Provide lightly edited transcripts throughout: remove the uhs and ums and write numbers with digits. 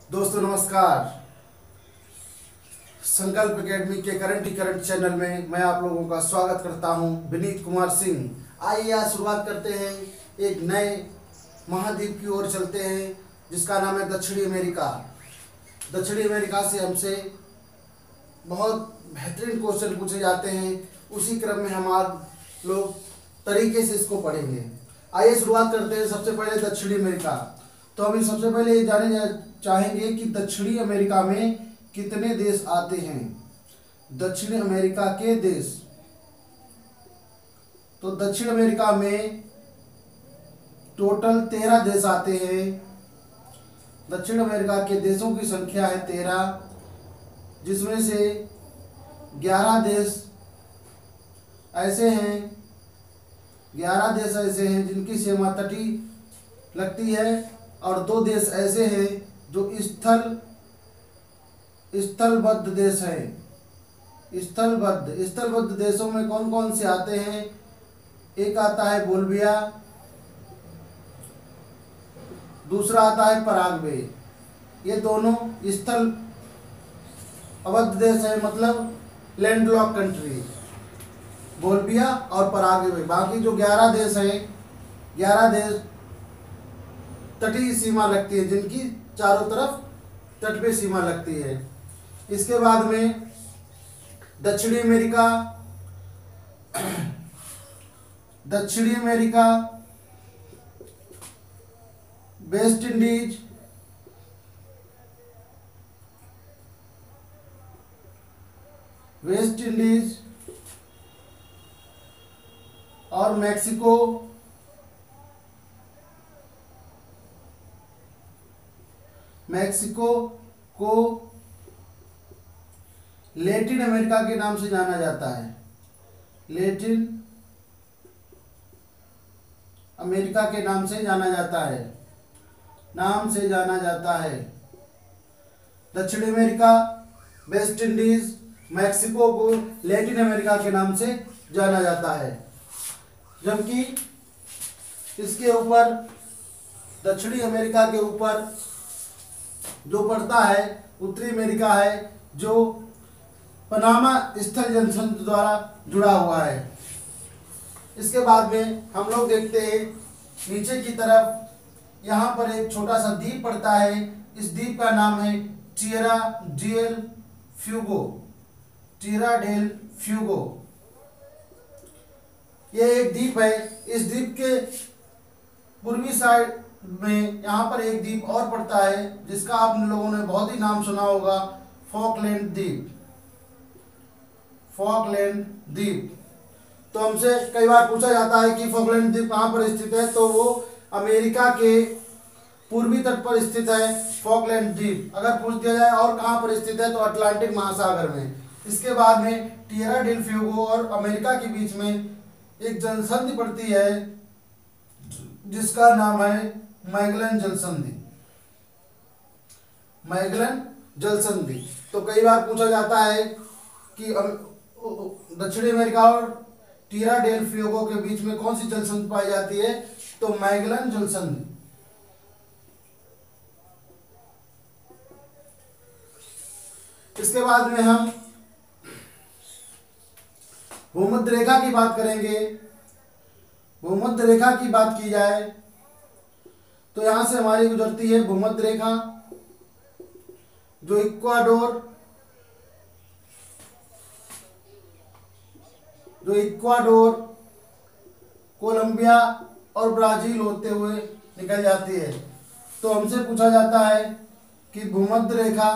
दोस्तों नमस्कार। संकल्प एकेडमी के करंट चैनल में मैं आप लोगों का स्वागत करता हूं, विनीत कुमार सिंह। आइए आज शुरुआत करते हैं, एक नए महाद्वीप की ओर चलते हैं जिसका नाम है दक्षिणी अमेरिका। दक्षिणी अमेरिका से हमसे बहुत बेहतरीन क्वेश्चन पूछे जाते हैं, उसी क्रम में हम आज लोग तरीके से इसको पढ़ेंगे। आइए शुरुआत करते हैं। सबसे पहले दक्षिणी अमेरिका। तो हम सबसे पहले ये जाने चाहेंगे कि दक्षिणी अमेरिका में कितने देश आते हैं। दक्षिण अमेरिका के देश, तो दक्षिण अमेरिका में टोटल 13 देश आते हैं। दक्षिण अमेरिका के देशों की संख्या है 13, जिसमें से 11 देश ऐसे हैं 11 देश ऐसे हैं जिनकी सीमा तटीय लगती है, और 2 देश ऐसे हैं जो स्थलबद्ध देश हैं। स्थलबद्ध देशों में कौन कौन से आते हैं? एक आता है बोल्विया, दूसरा आता है पराग्वे। ये दोनों स्थल अवध देश है, मतलब लैंडलॉक कंट्री, बोल्विया और पराग्वे। बाकी जो 11 देश हैं, 11 देश तटीय सीमा लगती है, जिनकी चारों तरफ तट पे सीमा लगती है। इसके बाद में दक्षिणी अमेरिका, वेस्ट इंडीज, और मैक्सिको, को लैटिन अमेरिका के नाम से जाना जाता है। लैटिन अमेरिका के नाम से जाना जाता है। दक्षिण अमेरिका, वेस्ट इंडीज, मैक्सिको को लैटिन अमेरिका के नाम से जाना जाता है। जबकि इसके ऊपर, दक्षिणी अमेरिका के ऊपर जो पड़ता है उत्तरी अमेरिका है, जो पनामा स्थल जनसंधि द्वारा जुड़ा हुआ है। इसके बाद में हम लोग देखते हैं नीचे की तरफ, यहाँ पर एक छोटा सा द्वीप पड़ता है। इस द्वीप का नाम है टिएरा डेल फ्यूगो। ये एक द्वीप है। इस द्वीप के पूर्वी साइड में यहाँ पर एक द्वीप और पड़ता है, जिसका आप लोगों ने बहुत ही नाम सुना होगा, फॉकलैंड द्वीप। तो हमसे कई बार पूछा जाता है कि फॉकलैंड द्वीप कहाँ पर स्थित है, तो वो अमेरिका के पूर्वी तट पर स्थित है फॉकलैंड द्वीप। अगर पूछ दिया जाए और कहाँ पर स्थित है, तो अटलांटिक महासागर में। इसके बाद में टिएरा डेल फ्यूगो और अमेरिका के बीच में एक जलसंधि पड़ती है, जिसका नाम है मैगलन जलसंधि। तो कई बार पूछा जाता है कि दक्षिणी अमेरिका और टिएरा डेल फ्यूगो के बीच में कौन सी जलसंधि पाई जाती है, तो मैगलन जलसंधि। इसके बाद में हम भूमध्य रेखा की बात करेंगे। भूमध्य रेखा की बात की जाए तो यहां से हमारी गुजरती है भूमध्य रेखा, जो इक्वाडोर, कोलंबिया और ब्राजील होते हुए निकल जाती है। तो हमसे पूछा जाता है कि भूमध्य रेखा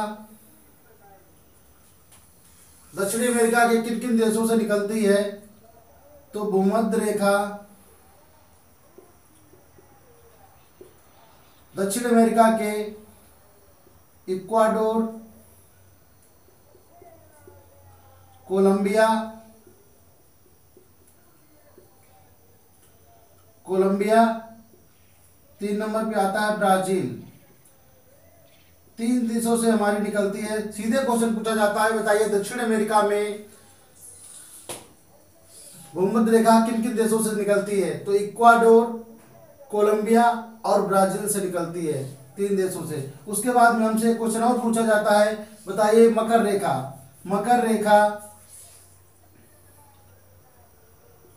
दक्षिणी अमेरिका के किन किन देशों से निकलती है, तो भूमध्य रेखा दक्षिण अमेरिका के इक्वाडोर, कोलंबिया, 3 नंबर पे आता है ब्राजील। 3 देशों से हमारी निकलती है। सीधे क्वेश्चन पूछा जाता है, बताइए दक्षिण अमेरिका में भूमध्य रेखा किन किन देशों से निकलती है, तो इक्वाडोर, कोलंबिया और ब्राजील से निकलती है। 3 देशों से। उसके बाद में हमसे क्वेश्चन और पूछा जाता है, बताइए मकर रेखा, मकर रेखा,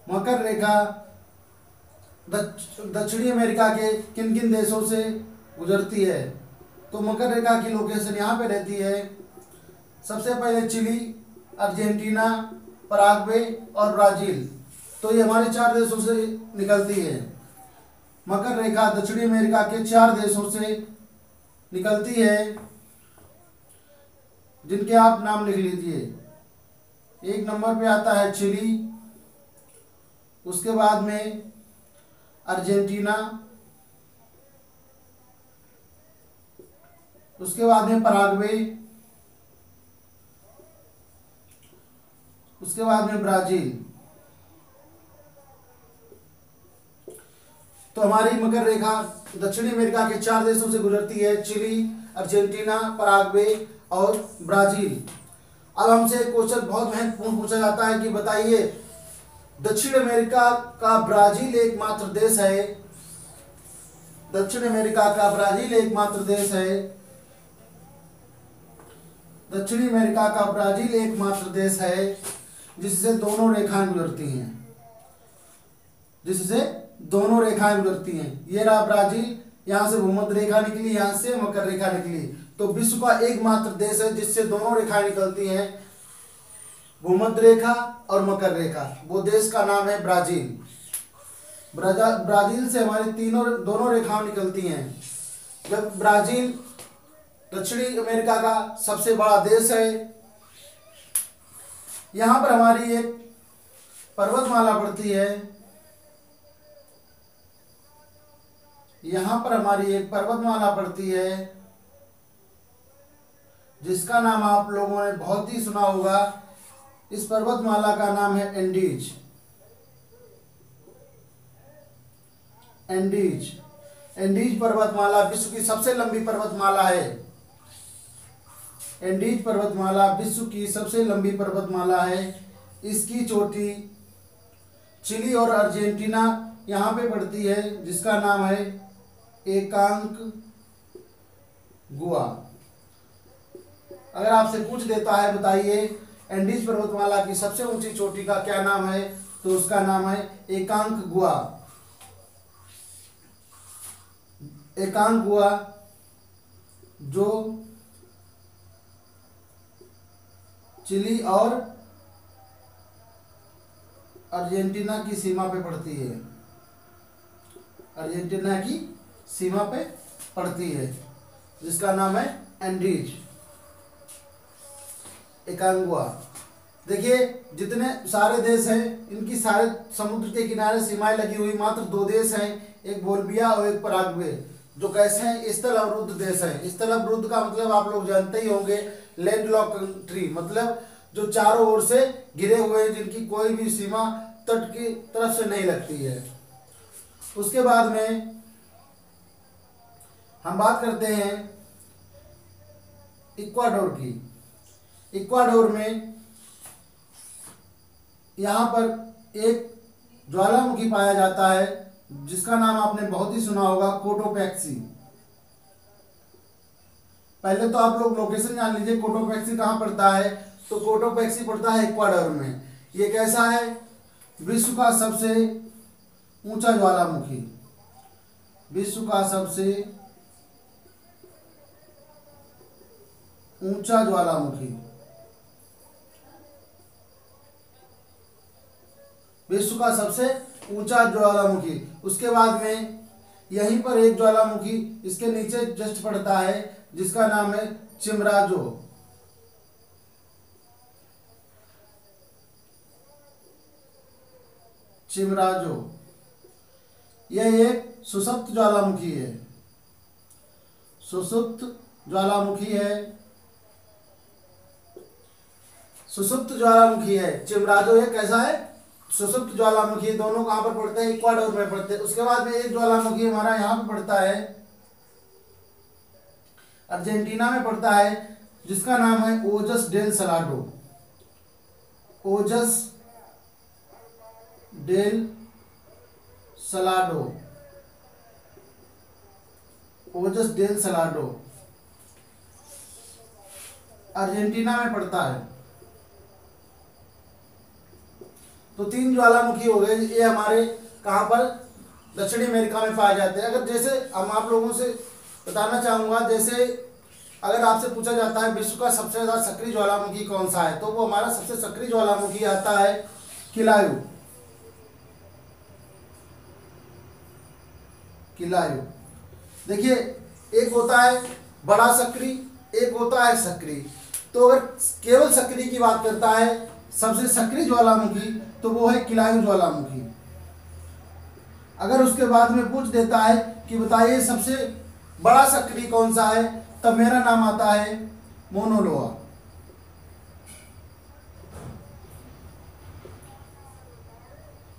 मकर रेखा दक्षिणी अमेरिका के किन किन देशों से गुजरती है? तो मकर रेखा की लोकेशन यहाँ पे रहती है। सबसे पहले चिली, अर्जेंटीना, पराग्वे और ब्राजील। तो ये हमारे 4 देशों से निकलती है। मकर रेखा दक्षिणी अमेरिका के 4 देशों से निकलती है, जिनके आप नाम लिख लीजिए। 1 नंबर पे आता है चिली, उसके बाद में अर्जेंटीना, उसके बाद में पराग्वे, उसके बाद में ब्राजील। तो हमारी मकर रेखा दक्षिणी अमेरिका के 4 देशों से गुजरती है, चिली, अर्जेंटीना, पराग्वे और ब्राजील। अब हमसे क्वेश्चन बहुत महत्वपूर्ण पूछा जाता है कि बताइए दक्षिण अमेरिका का ब्राजील एकमात्र देश है, दक्षिण अमेरिका का ब्राजील एकमात्र देश है, दक्षिणी अमेरिका का ब्राजील एकमात्र देश है जिससे दोनों रेखाएं गुजरती हैं, जिससे दोनों रेखाएं गुजरती हैं। ये रहा ब्राजील, यहाँ से भूमध्य रेखा निकली, यहाँ से मकर रेखा निकली। तो विश्व का एकमात्र देश है जिससे दोनों रेखाएं निकलती हैं, भूमध्य रेखा और मकर रेखा। वो देश का नाम है ब्राजील। ब्राजील से हमारी दोनों रेखाएं निकलती हैं। जब ब्राजील दक्षिणी अमेरिका का सबसे बड़ा देश है, यहाँ पर हमारी एक पर्वतमाला पड़ती है, यहाँ पर हमारी एक पर्वतमाला पड़ती है जिसका नाम आप लोगों ने बहुत ही सुना होगा। इस पर्वतमाला का नाम है एंडीज। एंडीज, एंडीज पर्वतमाला विश्व की सबसे लंबी पर्वतमाला है। एंडीज पर्वतमाला विश्व की सबसे लंबी पर्वतमाला है। इसकी चोटी चिली और अर्जेंटीना यहाँ पे पड़ती है, जिसका नाम है एकांक गुआ। अगर आपसे पूछ देता है बताइए एंडीज पर्वतमाला की सबसे ऊंची चोटी का क्या नाम है, तो उसका नाम है एकांक गुआ। एकांक गुआ जो चिली और अर्जेंटीना की सीमा पे पड़ती है, अर्जेंटीना की सीमा पे पड़ती है, जिसका नाम है एंडीज, एकांगुआ। देखिए जितने सारे देश हैं इनकी सारे समुद्र के किनारे सीमाएं लगी हुई मात्र 2 देश हैं, एक बोल्विया और एक पराग्वे, जो कैसे हैं स्थल अवरुद्ध देश हैं। स्थल अवरुद्ध का मतलब आप लोग जानते ही होंगे, लैंड लॉक कंट्री, मतलब जो चारों ओर से घिरे हुए हैं, जिनकी कोई भी सीमा तट की तरफ से नहीं लगती है। उसके बाद में हम बात करते हैं इक्वाडोर की। इक्वाडोर में यहाँ पर एक ज्वालामुखी पाया जाता है जिसका नाम आपने बहुत ही सुना होगा, कोटोपैक्सी। पहले तो आप लोग लोकेशन जान लीजिए, कोटोपैक्सी कहाँ पड़ता है। तो कोटोपैक्सी पड़ता है इक्वाडोर में। ये कैसा है? विश्व का सबसे ऊंचा ज्वालामुखी, विश्व का सबसे ऊंचा ज्वालामुखी, विश्व का सबसे ऊंचा ज्वालामुखी। उसके बाद में यहीं पर एक ज्वालामुखी इसके नीचे जस्ट पड़ता है जिसका नाम है चिमराजो। चिमराजो यह एक सुसप्त ज्वालामुखी है, सुसुप्त ज्वालामुखी है, सुसुप्त ज्वालामुखी है। चिमराजो ये कैसा है? सुसुप्त ज्वालामुखी। दोनों कहाँ पर पड़ते हैं? इक्वाडोर में पड़ते हैं। उसके बाद में एक ज्वालामुखी हमारा यहाँ पे पड़ता है, अर्जेंटीना में पड़ता है, जिसका नाम है ओजस डेल सलाडो। ओजस डेल सलाडो। ओजस डेल सलाडो अर्जेंटीना में पड़ता है। तो 3 ज्वालामुखी हो गए, ये हमारे कहाँ पर, दक्षिणी अमेरिका में पाए जाते हैं। अगर जैसे हम आप लोगों से बताना चाहूँगा, जैसे अगर आपसे पूछा जाता है विश्व का सबसे ज़्यादा सक्रिय ज्वालामुखी कौन सा है, तो वो हमारा सबसे सक्रिय ज्वालामुखी आता है किलायु। किलायु देखिए, एक होता है बड़ा सक्रिय, एक होता है सक्रिय। तो अगर केवल सक्रिय की बात करता है सबसे सक्रिय ज्वालामुखी, तो वो है किलायु ज्वालामुखी। अगर उसके बाद में पूछ देता है कि बताइए सबसे बड़ा सक्रिय कौन सा है, तब मेरा नाम आता है मोनो लोआ।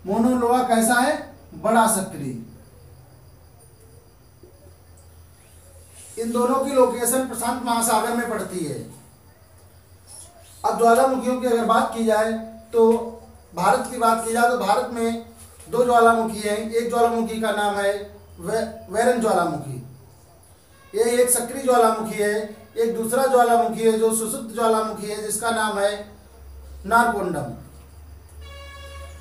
मोनो लोआ कैसा है, बड़ा सक्रिय। इन दोनों की लोकेशन प्रशांत महासागर में पड़ती है। अब ज्वालामुखियों की अगर बात की जाए, तो भारत की बात की जाए तो भारत में 2 ज्वालामुखी हैं। एक ज्वालामुखी का नाम है वैरन ज्वालामुखी, ये एक सक्रिय ज्वालामुखी है। एक दूसरा ज्वालामुखी है जो सुषुप्त ज्वालामुखी है, जिसका नाम है नारकोंडम।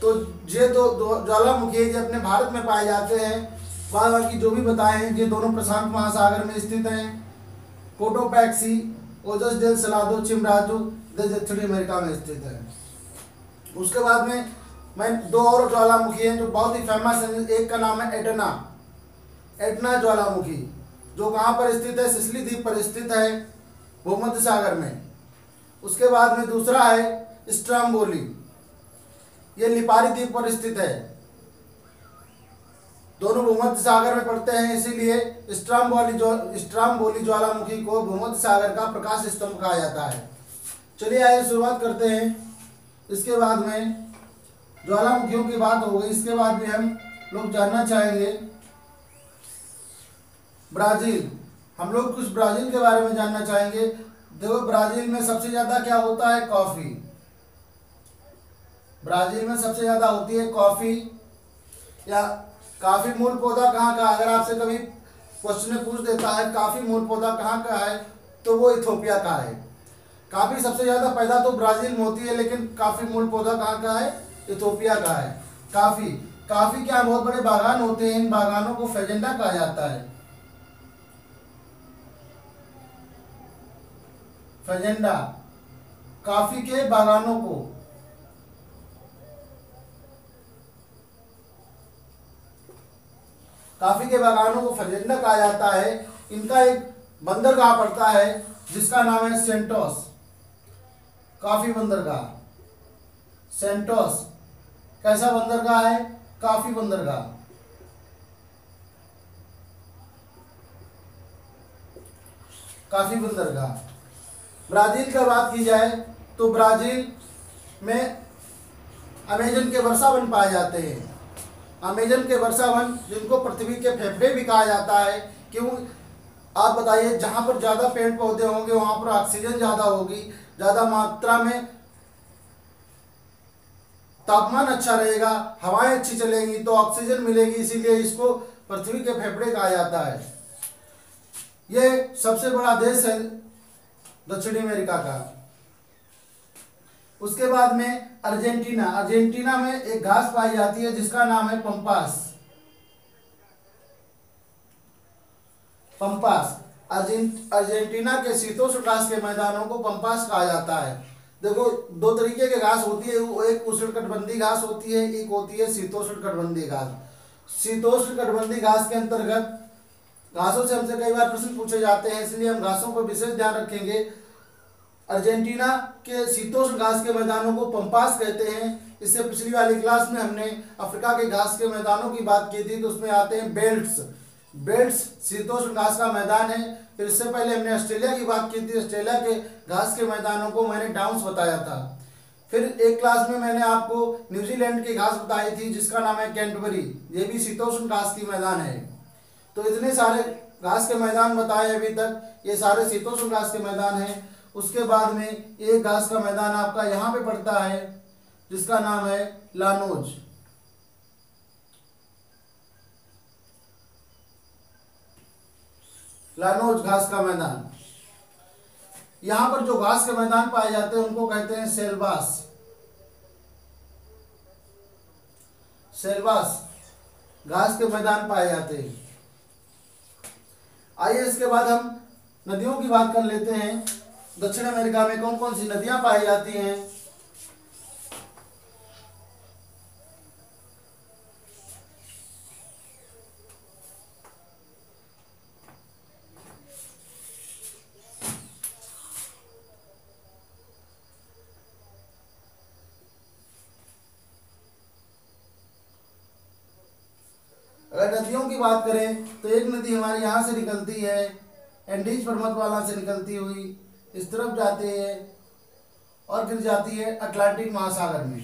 तो ये दो ज्वालामुखी है, जो अपने भारत में पाए जाते हैं। बाकी जो भी बताए हैं, ये दोनों प्रशांत महासागर में स्थित हैं। कोटोपैक्सी, ओजस डेल सलाडो, चिमराजो दक्षिणी अमेरिका में स्थित है। उसके बाद में मैं 2 और ज्वालामुखी हैं जो बहुत ही फेमस हैं। एक का नाम है एटना, एटना ज्वालामुखी, जो कहाँ पर स्थित है, सिसिली द्वीप पर स्थित है, भूमध्य सागर में। उसके बाद में दूसरा है स्ट्राम्बोली, ये लिपारी द्वीप पर स्थित है। दोनों भूमध्य सागर में पड़ते हैं, इसीलिए स्ट्राम्बोली ज्वालामुखी को भूमध्य सागर का प्रकाश स्तंभ कहा जाता है। चलिए आइए शुरुआत करते हैं। इसके बाद में ज्वालामुखियों की बात हो गई, इसके बाद भी हम लोग जानना चाहेंगे ब्राजील। हम लोग कुछ ब्राजील के बारे में जानना चाहेंगे। देखो, ब्राजील में सबसे ज़्यादा क्या होता है, कॉफ़ी। ब्राजील में सबसे ज़्यादा होती है कॉफ़ी। या काफ़ी मूल पौधा कहाँ का, अगर आपसे कभी क्वेश्चन में पूछ देता है काफ़ी मूल पौधा कहाँ का है, तो वो इथोपिया का है। काफ़ी सबसे ज़्यादा पैदा तो ब्राज़ील में होती है, लेकिन काफ़ी मूल पौधा कहाँ का है, इथोपिया का है। काफ़ी के यहाँ बहुत बड़े बागान होते हैं, इन बागानों को फेजेंडा कहा जाता है। फेजेंडा, काफ़ी के बागानों को फेजेंडा कहा जाता है। इनका एक बंदरगाह पड़ता है जिसका नाम है सेंटोस, काफी बंदरगाह। सेंटोस कैसा बंदरगाह है, काफी बंदरगाह। काफी बंदरगाह। ब्राजील की बात की जाए तो ब्राजील में अमेजन के वर्षावन पाए जाते हैं। अमेजन के वर्षावन, जिनको पृथ्वी के फेफड़े भी कहा जाता है। क्यों, आप बताइए, जहाँ पर ज़्यादा पेड़ पौधे होंगे वहाँ पर ऑक्सीजन ज़्यादा होगी, ज़्यादा मात्रा में तापमान अच्छा रहेगा, हवाएं अच्छी चलेंगी तो ऑक्सीजन मिलेगी, इसीलिए इसको पृथ्वी के फेफड़े कहा जाता है। ये सबसे बड़ा देश है दक्षिणी अमेरिका का। उसके बाद में अर्जेंटीना। अर्जेंटीना में एक घास पाई जाती है जिसका नाम है पंपास। पंपास, अर्जेंटीना के शीतोष्ण घास के मैदानों को पंपास कहा जाता है। देखो, 2 तरीके के घास होती है, एक उष्णकटिबंधीय घास होती है, एक होती है शीतोष्ण कटिबंधीय घास। शीतोष्ण कटिबंधीय घास के अंतर्गत, घासों से हमसे कई बार प्रश्न पूछे जाते हैं, इसलिए हम घासों पर विशेष ध्यान रखेंगे। अर्जेंटीना के शीतोष्ण घास के मैदानों को पंपास कहते हैं। इससे पिछली वाली क्लास में हमने अफ्रीका के घास के मैदानों की बात की थी, तो उसमें आते हैं बेल्ट्स। बेल्ट्स शीतोष्ण घास का मैदान है। फिर इससे पहले हमने ऑस्ट्रेलिया की बात की थी, ऑस्ट्रेलिया के घास के मैदानों को मैंने डाउन्स बताया था। फिर एक क्लास में मैंने आपको न्यूजीलैंड की घास बताई थी जिसका नाम है कैंटरबरी, ये भी शीतोष्ण घास की मैदान है। तो इतने सारे घास के मैदान बताए अभी तक, ये सारे शीतोष्ण घास के मैदान हैं। उसके बाद में एक घास का मैदान आपका यहाँ पे पड़ता है जिसका नाम है लानोज। लानोज घास का मैदान। यहाँ पर जो घास के मैदान पाए जाते हैं उनको कहते हैं सेल्वास। सेल्वास घास के मैदान पाए जाते हैं। आइए इसके बाद हम नदियों की बात कर लेते हैं। दक्षिण अमेरिका में कौन कौन सी नदियां पाई जाती हैं। अगर नदियों की बात करें तो एक नदी हमारे यहाँ से निकलती है, एंडीज पर्वतमाला से निकलती हुई इस तरफ जाती है और गिर जाती है अटलांटिक महासागर में।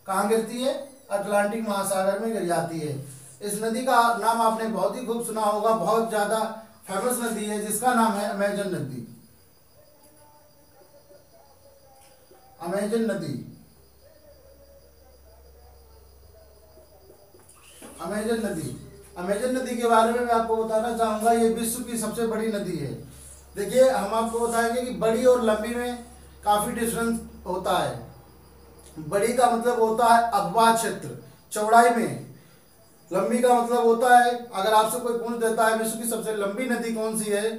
कहाँ गिरती है? अटलांटिक महासागर में गिर जाती है। इस नदी का नाम आपने बहुत ही खूब सुना होगा, बहुत ज़्यादा फेमस नदी है जिसका नाम है अमेजन नदी। अमेजन नदी, अमेजन नदी। अमेजन नदी के बारे में मैं आपको बताना चाहूँगा, ये विश्व की सबसे बड़ी नदी है। देखिए हम आपको बताएंगे कि बड़ी और लंबी में काफ़ी डिफरेंस होता है। बड़ी का मतलब होता है अपवाद क्षेत्र, चौड़ाई में। लंबी का मतलब होता है, अगर आपसे कोई पूछ देता है विश्व की सबसे लंबी नदी कौन सी है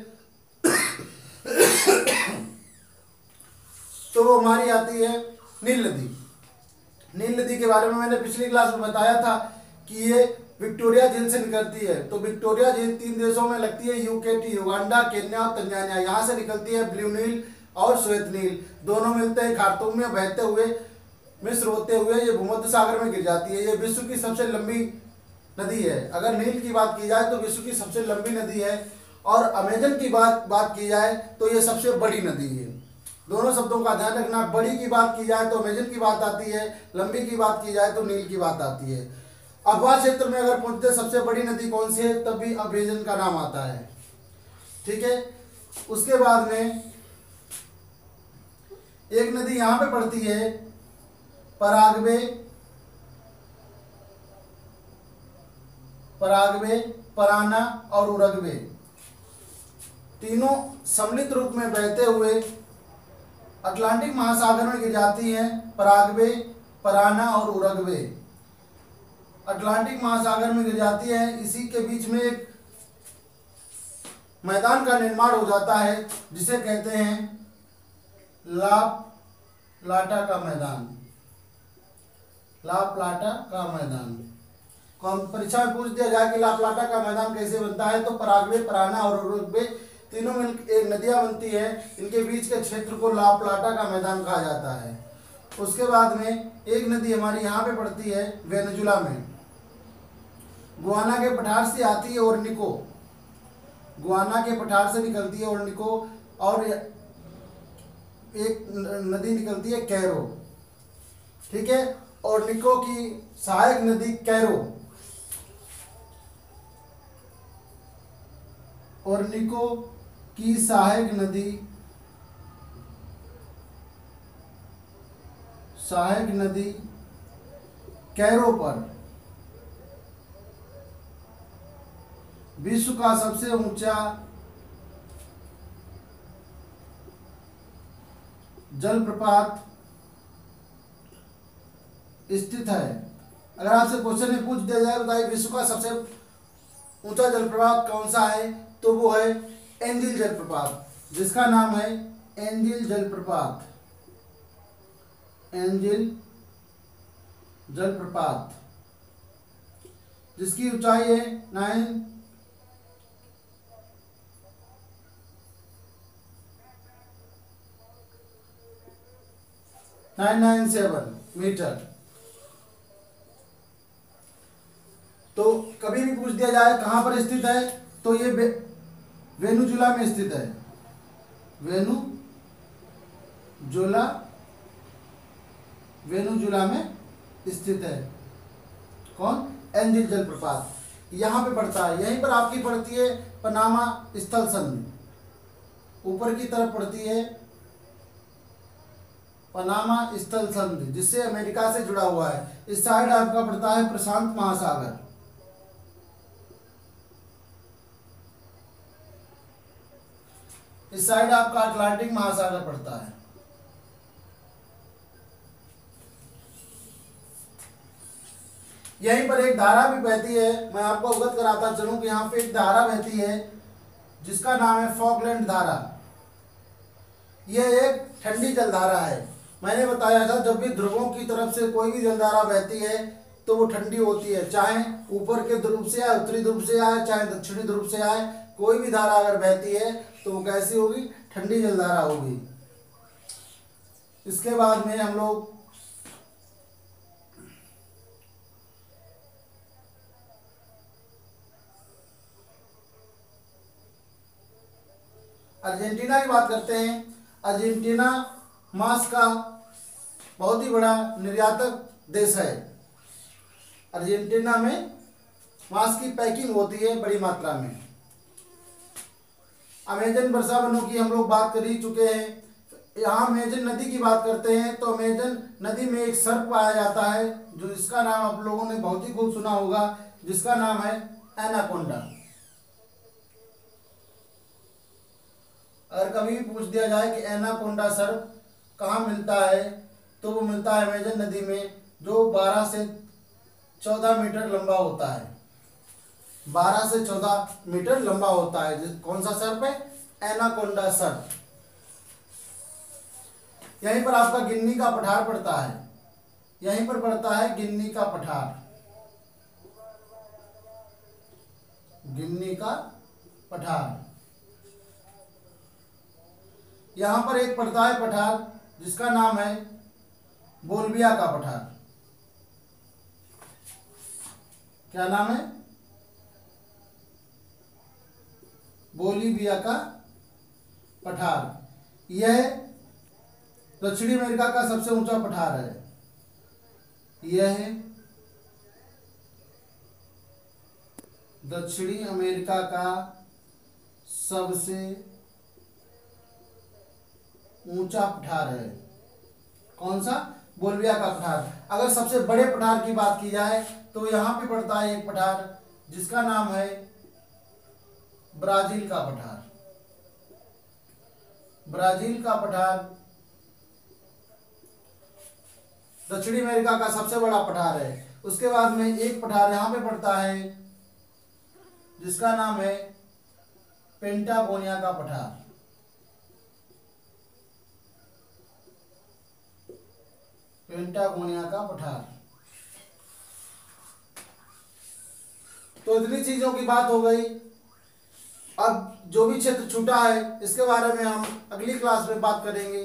तो वो हमारी आती है नील नदी। नील नदी के बारे में मैंने पिछली क्लास में बताया था कि ये विक्टोरिया झील से निकलती है। तो विक्टोरिया झील 3 देशों में लगती है, यूकेटी, युगांडा, केन्या और तंजानिया। यहाँ से निकलती है ब्लू नील और श्वेत नील, दोनों मिलते हैं खार्तूम में, बहते हुए मिस्र होते हुए ये भूमध्य सागर में गिर जाती है। ये विश्व की सबसे लंबी नदी है। अगर नील की बात की जाए तो विश्व की सबसे लंबी नदी है, और अमेजन की बात की जाए तो ये सबसे बड़ी नदी है। दोनों शब्दों का ध्यान रखना, बड़ी की बात की जाए तो अमेजन की बात आती है, लंबी की बात की जाए तो नील की बात आती है। अपवाद क्षेत्र में अगर पूछते सबसे बड़ी नदी कौन सी है तब भी अमेजन का नाम आता है। ठीक है, उसके बाद में एक नदी यहाँ पे पड़ती है, पराग्वे, पराना और उरुग्वे, तीनों सम्मिलित रूप में बहते हुए अटलांटिक महासागर में गिर जाती हैं। पराग्वे, पराना और उरुग्वे अटलांटिक महासागर में गिर जाती है। इसी के बीच में एक मैदान का निर्माण हो जाता है जिसे कहते हैं ला प्लाटा का मैदान। ला प्लाटा का मैदान कौन परीक्षा में पूछ दिया जाए कि ला प्लाटा का मैदान कैसे बनता है तो पराग्वे, पराना और उरुग्वे तीनों मिल एक नदियां बनती है, इनके बीच के क्षेत्र को ला प्लाटा का मैदान कहा जाता है। उसके बाद में एक नदी हमारी यहाँ पे पड़ती है वेनेजुला में, गुआना के पठार से आती है ओर्निको, गुआना के पठार से निकलती है ओर्निको, और एक नदी निकलती है कैरो। ठीक है, ओर्निको की सहायक नदी कैरो, ओर्निको की सहायक नदी कैरो पर विश्व का सबसे ऊंचा जलप्रपात स्थित है। अगर आपसे क्वेश्चन में पूछ दिया जाए बताइए विश्व का सबसे ऊंचा जलप्रपात कौन सा है तो वो है एंजिल जलप्रपात, जिसका नाम है एंजिल जलप्रपात। एंजिल जलप्रपात जिसकी ऊंचाई है 997 मीटर। तो कभी भी पूछ दिया जाए कहाँ पर स्थित है तो ये वेनेजुला में स्थित है। वेनेजुला में स्थित है। कौन? एंजिल जलप्रपात यहाँ पे पड़ता है। यहीं पर आपकी पड़ती है पनामा स्थल संधि, ऊपर की तरफ पड़ती है पनामा स्थल संधि जिससे अमेरिका से जुड़ा हुआ है। इस साइड आपका पड़ता है प्रशांत महासागर। इस साइड आपका अटलांटिक महासागर पड़ता है। यहीं पर एक धारा भी बहती है, मैं आपको अवगत कराता चलूं कि यहाँ पे एक धारा बहती है जिसका नाम है फॉकलैंड धारा। यह एक ठंडी जलधारा है। मैंने बताया था जब भी ध्रुवों की तरफ से कोई भी जलधारा बहती है तो वो ठंडी होती है, चाहे ऊपर के ध्रुव से आए, उत्तरी ध्रुव से आए, चाहे दक्षिणी ध्रुव से आए, कोई भी धारा अगर बहती है तो वो कैसी होगी, ठंडी जलधारा होगी। इसके बाद में हम लोग अर्जेंटीना की बात करते हैं। अर्जेंटीना मांस का बहुत ही बड़ा निर्यातक देश है। अर्जेंटीना में मांस की पैकिंग होती है बड़ी मात्रा में। अमेजन वर्षा वनों की हम लोग बात कर ही चुके हैं। यहाँ अमेजन नदी की बात करते हैं तो अमेजन नदी में एक सर्प पाया जाता है जो इसका नाम आप लोगों ने बहुत ही खूब सुना होगा, जिसका नाम है एनाकोंडा। अगर कभी भी पूछ दिया जाए कि एनाकोंडा सर्प कहाँ मिलता है तो वो मिलता है अमेजन नदी में, जो 12 से 14 मीटर लंबा होता है। 12 से 14 मीटर लंबा होता है। कौन सा सर्प है? एनाकोंडा सर्प। यहीं पर आपका गिन्नी का पठार पड़ता है। यहीं पर पड़ता है गिन्नी का पठार। गिन्नी का पठार। यहां पर एक पड़ता है पठार जिसका नाम है बोल्विया का पठार। क्या नाम है? बोलिविया का पठार। यह दक्षिणी अमेरिका का सबसे ऊंचा पठार है। यह दक्षिणी अमेरिका का सबसे ऊंचा पठार है। कौन सा? बोल्विया का पठार। अगर सबसे बड़े पठार की बात की जाए तो यहां पे पड़ता है एक पठार जिसका नाम है ब्राजील का पठार। ब्राजील का पठार दक्षिणी अमेरिका का सबसे बड़ा पठार है। उसके बाद में एक पठार यहां पे पड़ता है जिसका नाम है पेंटागोनिया का पठार। पेंटागोनिया का पठार। तो इतनी चीजों की बात हो गई। अब जो भी क्षेत्र छूटा है इसके बारे में हम अगली क्लास में बात करेंगे।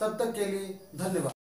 तब तक के लिए धन्यवाद।